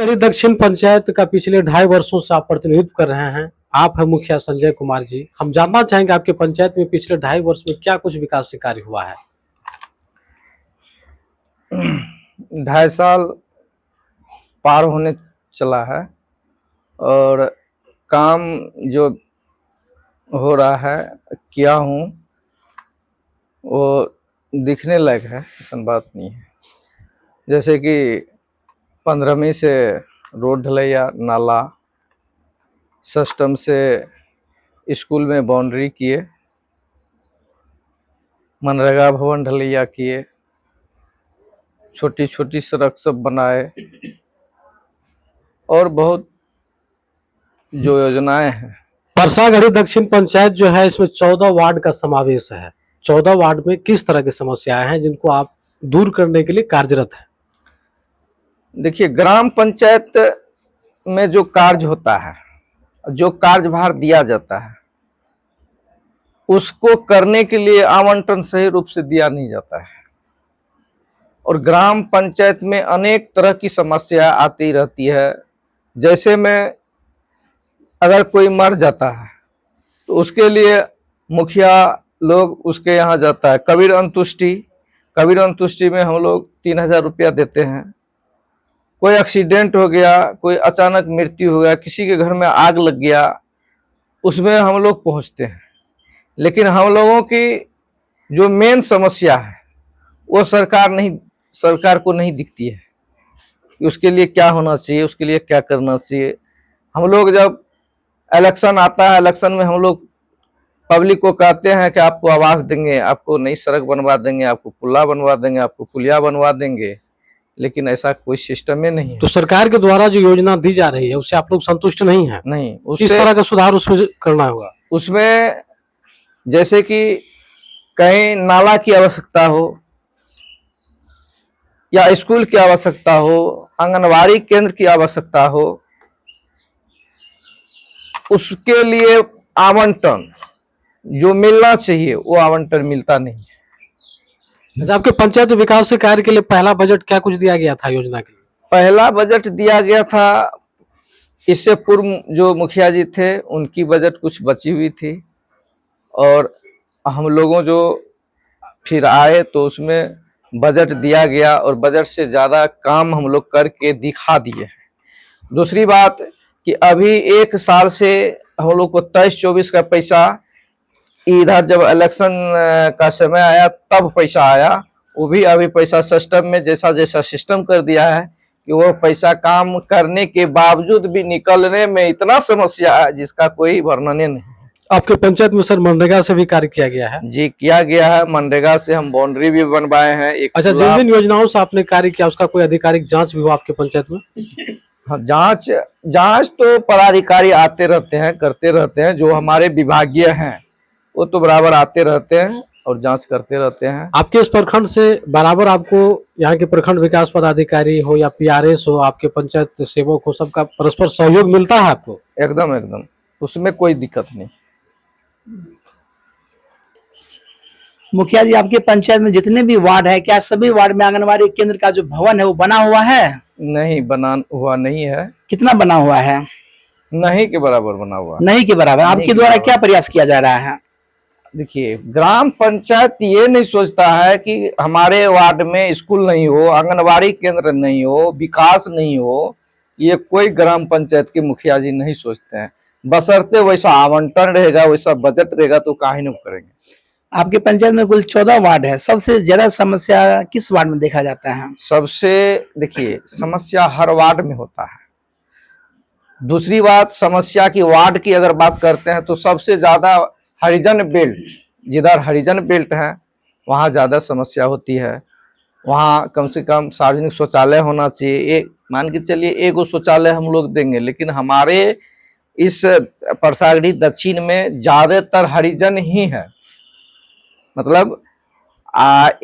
गढ़ी दक्षिण पंचायत का पिछले 2.5 वर्षों से आप प्रतिनिधित्व कर रहे हैं। आप हैं मुखिया संजय कुमार जी। हम जानना चाहेंगे आपके पंचायत में पिछले 2.5 वर्ष में क्या कुछ विकास कार्य हुआ है। 2.5 साल पार होने चला है और काम जो हो रहा है किया हूँ वो दिखने लायक है, ऐसा बात नहीं है। जैसे कि 15वीं से रोड ढलैया, नाला सिस्टम से स्कूल में बाउंड्री किए, मनरेगा भवन ढलैया किए, छोटी छोटी सड़क सब बनाए और बहुत जो योजनाएं हैं। परसागढ़ी दक्षिण पंचायत जो है इसमें 14 वार्ड का समावेश है। 14 वार्ड में किस तरह की समस्याएं हैं जिनको आप दूर करने के लिए कार्यरत हैं? देखिए, ग्राम पंचायत में जो कार्य होता है, जो कार्यभार दिया जाता है, उसको करने के लिए आवंटन सही रूप से दिया नहीं जाता है और ग्राम पंचायत में अनेक तरह की समस्या आती रहती है। जैसे में अगर कोई मर जाता है तो उसके लिए मुखिया लोग उसके यहाँ जाता है। कबीर अंतुष्टि में हम लोग 3000 रुपया देते हैं। कोई एक्सीडेंट हो गया, कोई अचानक मृत्यु हो गया, किसी के घर में आग लग गया, उसमें हम लोग पहुंचते हैं। लेकिन हम लोगों की जो मेन समस्या है वो सरकार को नहीं दिखती है कि उसके लिए क्या होना चाहिए, उसके लिए क्या करना चाहिए। हम लोग जब इलेक्शन आता है, इलेक्शन में हम लोग पब्लिक को कहते हैं कि आपको आवास देंगे, आपको नई सड़क बनवा देंगे, आपको पुला बनवा देंगे, आपको पुलिया बनवा देंगे, लेकिन ऐसा कोई सिस्टम ही नहीं है। तो सरकार के द्वारा जो योजना दी जा रही है उससे आप लोग संतुष्ट नहीं है? नहीं। किस तरह का सुधार उसमें करना होगा? उसमें जैसे कि कहीं नाला की आवश्यकता हो या स्कूल की आवश्यकता हो, आंगनवाड़ी केंद्र की आवश्यकता हो, उसके लिए आवंटन जो मिलना चाहिए वो आवंटन मिलता नहीं है। अच्छा, आपके पंचायत विकास कार्य के लिए पहला बजट क्या कुछ दिया गया था योजना के लिए? पहला बजट दिया गया था। इससे पूर्व जो मुखिया जी थे उनकी बजट कुछ बची हुई थी और हम लोगों जो फिर आए तो उसमें बजट दिया गया और बजट से ज़्यादा काम हम लोग करके दिखा दिए हैं। दूसरी बात कि अभी 1 साल से हम लोग को 23-24 का पैसा इधर जब इलेक्शन का समय आया तब पैसा आया। वो भी अभी पैसा सिस्टम में जैसा जैसा सिस्टम कर दिया है कि वो पैसा काम करने के बावजूद भी निकलने में इतना समस्या है जिसका कोई वर्णन नहीं। आपके पंचायत में सर मनरेगा से भी कार्य किया गया है? जी, किया गया है। मनरेगा से हम बाउंड्री भी बनवाए हैं। अच्छा, जिन जिन योजनाओं से आपने कार्य किया उसका कोई आधिकारिक जांच भी हुआ आपके पंचायत में? हाँ, जांच तो पदाधिकारी आते रहते हैं, करते रहते हैं। जो हमारे विभागीय हैं वो तो बराबर आते रहते हैं और जांच करते रहते हैं। आपके इस प्रखंड से बराबर आपको यहाँ के प्रखंड विकास पदाधिकारी हो या PRS हो, आपके पंचायत सेवक हो, सबका परस्पर सहयोग मिलता है आपको? एकदम, उसमें कोई दिक्कत नहीं। मुखिया जी, आपके पंचायत में जितने भी वार्ड है, क्या सभी वार्ड में आंगनबाड़ी केंद्र का जो भवन है वो बना हुआ है? नहीं, बना हुआ नहीं है। कितना बना हुआ है? नहीं के बराबर बना हुआ। नहीं के बराबर। आपके द्वारा क्या प्रयास किया जा रहा है? देखिए, ग्राम पंचायत ये नहीं सोचता है कि हमारे वार्ड में स्कूल नहीं हो, आंगनबाड़ी केंद्र नहीं हो, विकास नहीं हो। ये कोई ग्राम पंचायत के मुखिया जी नहीं सोचते हैं। बशर्ते वैसा आवंटन रहेगा, वैसा बजट रहेगा तो काहे नहीं करेंगे। आपके पंचायत में कुल 14 वार्ड है। सबसे ज्यादा समस्या किस वार्ड में देखा जाता है? देखिए, समस्या हर वार्ड में होता है। दूसरी बात, समस्या की वार्ड की अगर बात करते हैं तो सबसे ज्यादा हरिजन बेल्ट, जिधर हरिजन बेल्ट है वहाँ ज्यादा समस्या होती है। वहाँ कम से कम सार्वजनिक शौचालय होना चाहिए। मान के चलिए 1 शौचालय हम लोग देंगे, लेकिन हमारे इस परसागढ़ी दक्षिण में ज्यादातर हरिजन ही है। मतलब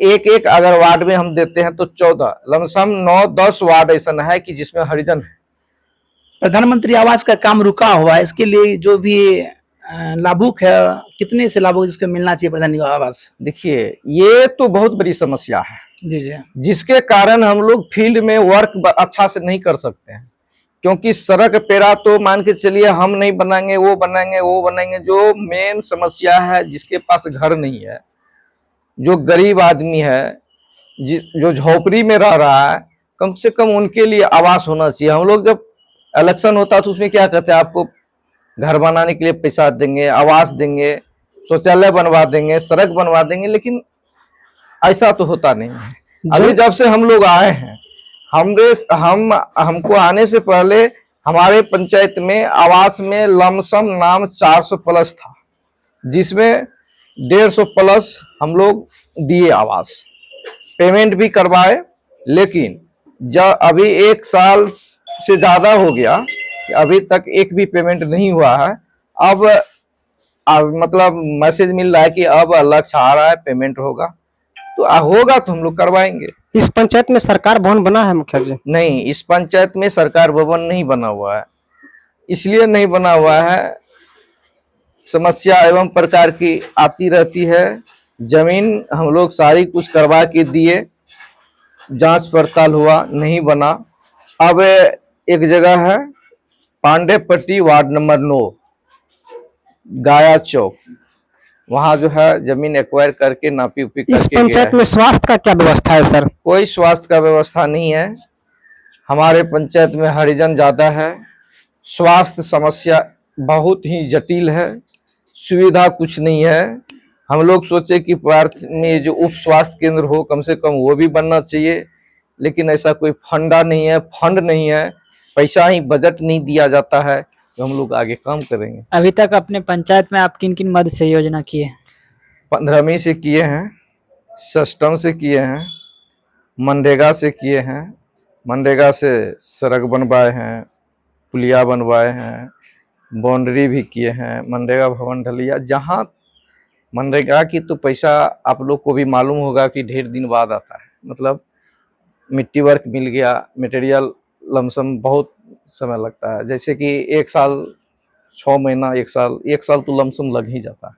एक अगर वार्ड में हम देते हैं तो 14, लमसम 9-10 वार्ड ऐसा है कि जिसमें हरिजन है। प्रधानमंत्री आवास का काम रुका हुआ है, इसके लिए जो भी लाभुक है, कितने से लाभुक जिसको मिलना चाहिए प्रधानमंत्री आवास? देखिए, ये तो बहुत बड़ी समस्या है जी, जिसके कारण हम लोग फील्ड में वर्क अच्छा से नहीं कर सकते हैं। क्योंकि सड़क पेड़ा तो मान के चलिए हम नहीं बनाएंगे, वो बनाएंगे, वो बनाएंगे। जो मेन समस्या है, जिसके पास घर नहीं है, जो गरीब आदमी है, जो झोपड़ी में रह रहा है, कम से कम उनके लिए आवास होना चाहिए। हम लोग जब इलेक्शन होता है तो उसमें क्या कहते हैं, आपको घर बनाने के लिए पैसा देंगे, आवास देंगे, शौचालय बनवा देंगे, सड़क बनवा देंगे, लेकिन ऐसा तो होता नहीं है। अभी जब से हम लोग आए हैं, हमको आने से पहले हमारे पंचायत में आवास में लमसम नाम 400 प्लस था, जिसमें 150 प्लस हम लोग दिए आवास, पेमेंट भी करवाए। लेकिन जब अभी 1 साल से ज्यादा हो गया, अभी तक एक भी पेमेंट नहीं हुआ है। अब मतलब मैसेज मिल रहा है कि अब लक्ष्य आ रहा है, पेमेंट होगा, तो होगा तो हम लोग करवाएंगे। इस पंचायत में सरकार भवन बना है मुखिया जी? नहीं, इस पंचायत में सरकार भवन नहीं बना हुआ है। इसलिए नहीं बना हुआ है, समस्या एवं प्रकार की आती रहती है। जमीन हम लोग सारी कुछ करवा के दिए, जांच पड़ताल हुआ, नहीं बना। अब एक जगह है पांडेपट्टी, वार्ड नंबर 9, गाया चौक, वहां जो है जमीन एक्वायर करके नापी उपी करके इस पंचायत में स्वास्थ्य का क्या व्यवस्था है सर? कोई स्वास्थ्य का व्यवस्था नहीं है। हमारे पंचायत में हरिजन ज्यादा है, स्वास्थ्य समस्या बहुत ही जटिल है, सुविधा कुछ नहीं है। हम लोग सोचे कि प्राथमिक में जो उप स्वास्थ्य केंद्र हो, कम से कम वो भी बनना चाहिए, लेकिन ऐसा कोई फंड नहीं है, पैसा ही बजट नहीं दिया जाता है, तो हम लोग आगे काम करेंगे। अभी तक अपने पंचायत में आप किन किन मद से योजना किए? 15वीं से किए हैं, सिस्टम से किए हैं, मनरेगा से किए हैं। मनरेगा से सड़क बनवाए हैं, पुलिया बनवाए हैं, बाउंड्री भी किए हैं, मनरेगा भवन ढलिया। जहाँ मनरेगा की तो पैसा आप लोग को भी मालूम होगा कि ढेर दिन बाद आता है, मतलब मिट्टी वर्क मिल गया, मटेरियल लमसम बहुत समय लगता है। जैसे कि 1 साल 6 महीना, 1 साल तो लमसम लग ही जाता है।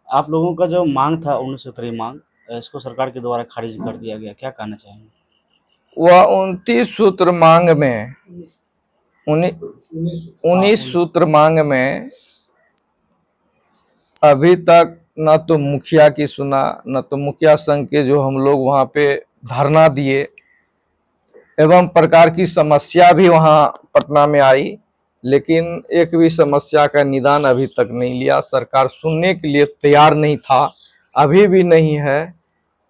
आप लोगों का जो मांग था 19 सूत्री मांग, इसको सरकार के द्वारा खारिज कर दिया गया, क्या कहना चाहेंगे? वह 29 सूत्र मांग में 19 सूत्र मांग में अभी तक न तो मुखिया की सुना, न तो मुखिया संघ के जो हम लोग वहां पे धरना दिए, एवं प्रकार की समस्या भी वहां पटना में आई, लेकिन एक भी समस्या का निदान अभी तक नहीं लिया। सरकार सुनने के लिए तैयार नहीं था, अभी भी नहीं है।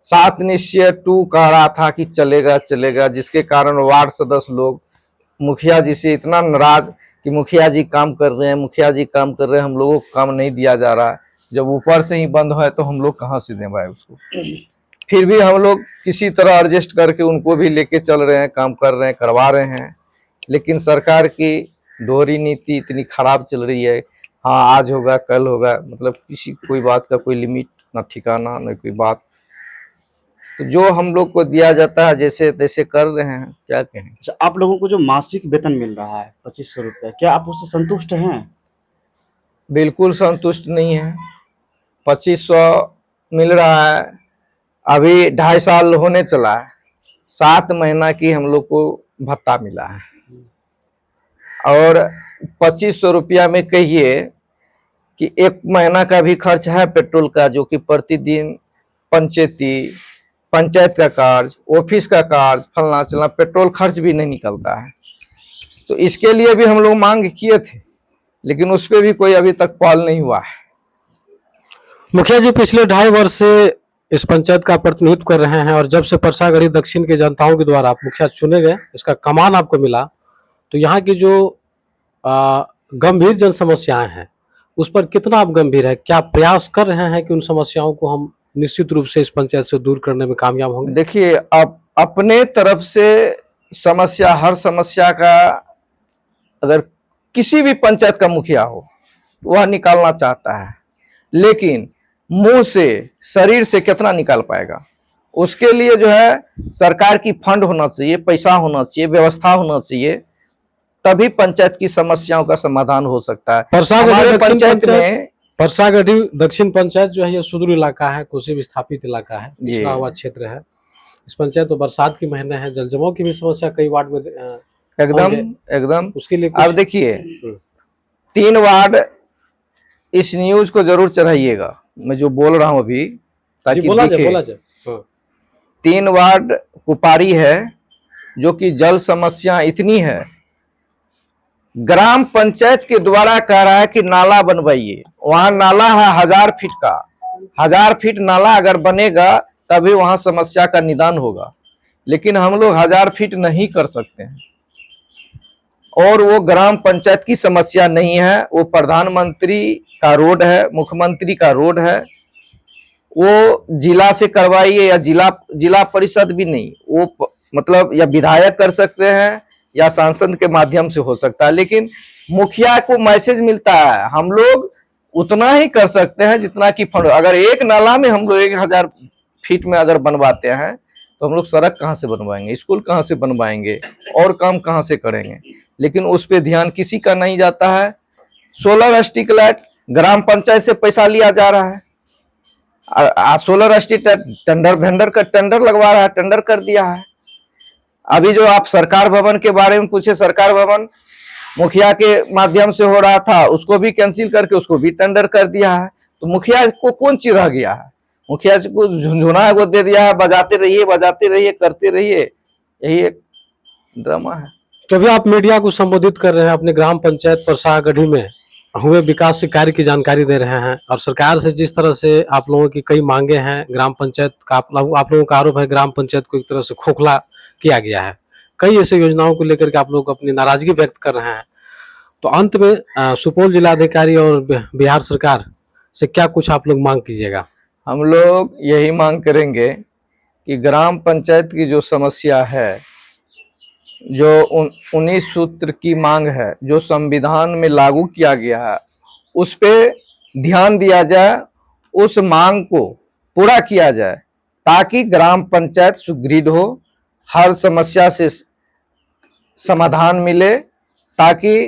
7 निश्चय 2 कह रहा था कि चलेगा चलेगा, जिसके कारण वार्ड सदस्य लोग मुखिया जी से इतना नाराज कि मुखिया जी काम कर रहे हैं, मुखिया जी काम कर रहे हैं, हम लोगों को काम नहीं दिया जा रहा है। जब ऊपर से ही बंद है तो हम लोग कहाँ से दें भाई उसको। फिर भी हम लोग किसी तरह एडजस्ट करके उनको भी लेके चल रहे हैं, काम कर रहे हैं, करवा रहे हैं। लेकिन सरकार की दोहरी नीति इतनी खराब चल रही है, हाँ आज होगा कल होगा, मतलब किसी कोई बात का कोई लिमिट ना ठिकाना ना कोई बात। तो जो हम लोग को दिया जाता है जैसे तैसे कर रहे हैं, क्या कहें। अच्छा, आप लोगों को जो मासिक वेतन मिल रहा है 2500 रुपये, क्या आप उससे संतुष्ट हैं? बिल्कुल संतुष्ट नहीं है। 2500 मिल रहा है, अभी 2.5 साल होने चला है, 7 महीना की हम लोग को भत्ता मिला है। और 2500 रुपया में कहिए कि 1 महीना का भी खर्च है पेट्रोल का, जो कि प्रतिदिन पंचायत का कार्य, ऑफिस का कार्य, फलना चलना, पेट्रोल खर्च भी नहीं निकलता है। तो इसके लिए भी हम लोग मांग किए थे, लेकिन उस पर भी कोई अभी तक पहल नहीं हुआ है। मुखिया जी पिछले 2.5 वर्ष से इस पंचायत का प्रतिनिधित्व कर रहे हैं, और जब से परसागढ़ी दक्षिण के जनताओं के द्वारा आप मुखिया चुने गए, इसका कमान आपको मिला, तो यहाँ की जो गंभीर जन समस्याएं हैं उस पर कितना आप गंभीर है? क्या प्रयास कर रहे हैं कि उन समस्याओं को हम निश्चित रूप से इस पंचायत से दूर करने में कामयाब होंगे? देखिए, अब अपने तरफ से समस्या, हर समस्या का अगर किसी भी पंचायत का मुखिया हो वह निकालना चाहता है, लेकिन मुंह से, शरीर से कितना निकाल पाएगा? उसके लिए जो है सरकार की फंड होना चाहिए, पैसा होना चाहिए, व्यवस्था होना चाहिए, तभी पंचायत की समस्याओं का समाधान हो सकता है। हमारे पंचायत में परसागढ़ी दक्षिण पंचायत जो है ये सुदूर इलाका है, कोसी विस्थापित इलाका है, पिछड़ा हुआ क्षेत्र है। इस पंचायत तो बरसात के महीने हैं, जल जमाव की भी समस्या कई वार्ड में एकदम होंगे। एकदम। उसके लिए अब देखिए, हम्म। 3 वार्ड इस न्यूज को जरूर चढ़ाइएगा, मैं जो बोल रहा हूं अभी, जी ताकि बोला जाए, दिखे। बोला जाए। हाँ। 3 वार्ड कुपारी है, जो कि जल समस्या इतनी है, ग्राम पंचायत के द्वारा कह रहा है कि नाला बनवाइए। वहां नाला है 1000 फीट का, 1000 फीट नाला अगर बनेगा तभी वहां समस्या का निदान होगा, लेकिन हम लोग 1000 फीट नहीं कर सकते हैं। और वो ग्राम पंचायत की समस्या नहीं है, वो प्रधानमंत्री का रोड है, मुख्यमंत्री का रोड है। वो जिला से करवाइए या जिला परिषद भी नहीं, वो मतलब या विधायक कर सकते हैं या सांसद के माध्यम से हो सकता है, लेकिन मुखिया को मैसेज मिलता है। हम लोग उतना ही कर सकते हैं जितना कि फंड। अगर एक नाला में हम लोग 1000 फीट में अगर बनवाते हैं तो हम लोग सड़क कहाँ से बनवाएंगे, स्कूल कहाँ से बनवाएंगे, और काम कहाँ से करेंगे। लेकिन उस पर ध्यान किसी का नहीं जाता है। सोलर स्ट्रीट लाइट ग्राम पंचायत से पैसा लिया जा रहा है। सोलर स्ट्रीट टेंडर वेंडर का टेंडर लगवा रहा है, टेंडर कर दिया है। अभी जो आप सरकार भवन के बारे में पूछे, सरकार भवन मुखिया के माध्यम से हो रहा था, उसको भी कैंसिल करके उसको भी टेंडर कर दिया है। तो मुखिया को कौन चीज रह गया है? मुखिया को झुनझुना वो दे दिया है, बजाते रहिए, करते रहिए। यही एक ड्रामा है। तो अभी आप मीडिया को संबोधित कर रहे हैं, अपने ग्राम पंचायत परसागढ़ी में हुए विकास के कार्य की जानकारी दे रहे हैं, और सरकार से जिस तरह से आप लोगों की कई मांगे हैं, ग्राम पंचायत का आप लोगों का आरोप है ग्राम पंचायत को एक तरह से खोखला किया गया है। कई ऐसे योजनाओं को लेकर के आप लोग अपनी नाराजगी व्यक्त कर रहे हैं। तो अंत में सुपौल जिलाधिकारी और बिहार सरकार से क्या कुछ आप लोग मांग कीजिएगा? हम लोग यही मांग करेंगे कि ग्राम पंचायत की जो समस्या है, जो 19 सूत्र की मांग है, जो संविधान में लागू किया गया है, उस पे ध्यान दिया जाए, उस मांग को पूरा किया जाए, ताकि ग्राम पंचायत सुदृढ़ हो, हर समस्या से समाधान मिले, ताकि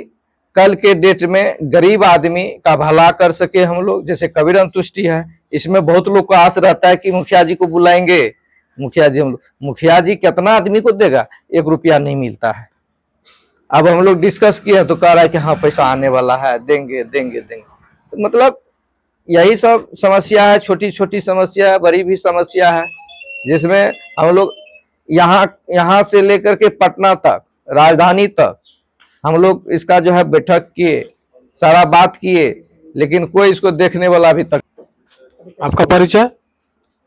कल के डेट में गरीब आदमी का भला कर सके हम लोग। जैसे कबीर अंतुष्टि है, इसमें बहुत लोग को आस रहता है कि मुखिया जी को बुलाएंगे, मुखिया जी कितना आदमी को देगा, 1 रुपया नहीं मिलता है। अब हम लोग डिस्कस किए तो कह रहा है कि हाँ पैसा आने वाला है, देंगे। तो मतलब यही सब समस्या है, छोटी छोटी समस्या है, बड़ी भी समस्या है, जिसमें हम लोग यहाँ से लेकर के पटना तक, राजधानी तक हम लोग इसका जो है बैठक किए, सारा बात किए, लेकिन कोई इसको देखने वाला अभी तक। आपका परिचय?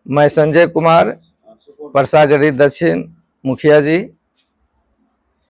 मैं संजय कुमार, परसागढ़ी दक्षिण मुखिया जी।